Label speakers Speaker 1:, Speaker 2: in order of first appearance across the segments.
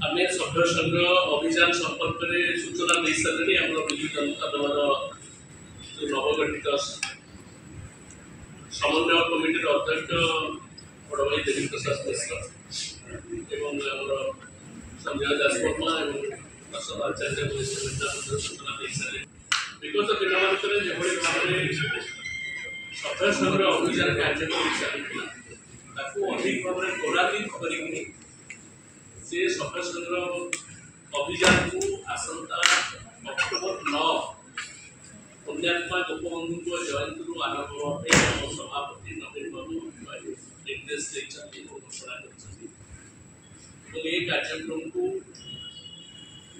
Speaker 1: आम सभ्य संग्रह अभियान संपर्क में सूचना दे सारे विजु जनता दल जो नवगठित समन्वय कमिटी अध्यक्ष बड़ भाई देवी प्रसाद मिश्र एवं संजय दास वर्मा प्रसाद आचार्य सूचना दे सारे विगत दिन मानक जो भाव में सभ्य संग्रह अभियान कार्यक्रम चलता अधिक भाव में त्वरान्वित कर सभ्य संग्रह अभियान को आसंता अक्टोबर 9 पुण्यात्मा गोपबंधु जयंती आरंभ होगा सभापति नवीन बाबू निर्देश घोषणा कर कार्यक्रम को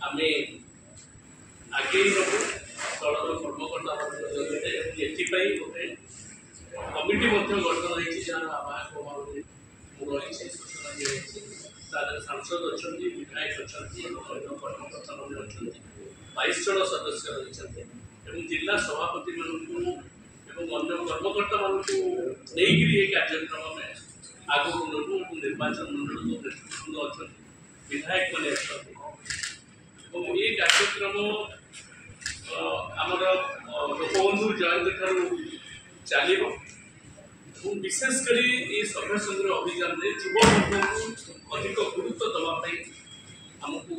Speaker 1: आम आगे नबू दल कर्मकर्ता गोटे कमिटी गठन होती जहाँ आवाहक भाव में रही सूचना दी सांसद अच्छा विधायक अच्छा कर्मकर्ता अच्छा 22 जन सदस्य रही जिला सभापति अन्य कर्मकर्ता नहीं कार्यक्रम में आगू नबू निर्वाचन मंडल नेतृत्व अच्छा विधायक मैंने अच्छा ये कार्यक्रम आमर गोपबंधु जयंती ठार चलो विशेषकर ये सभ्य संग्रह अभियान में युवा अधिक गुरुत्व देवाई आमको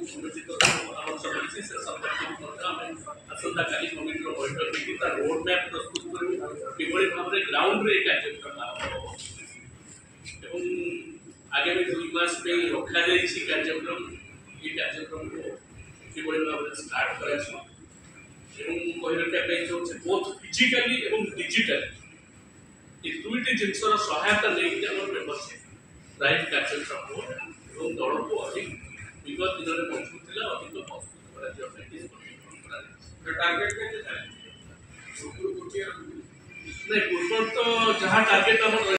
Speaker 1: परामर्श से संपर्क आसंता काली कमिटी बैठक की रोड मैप प्रस्तुत करूँ कि भाव में ग्राउंड रे कार्यक्रम आरंभ हो आगामी 2 मास में रखा कार्यक्रम ये कार्यक्रम को कि भाव में स्टार्ट कर कही रखा चाहूँगे बोथ फिजिकाली और डिजिटाली ये दुईट जिनसर सहायता नहीं व्यवस्थित राइट कार्यक्रम और दल को अधिक विगत दिन में मजबूत था अधिक मजबूत नहीं पूर्व तो जहाँ टार्गेट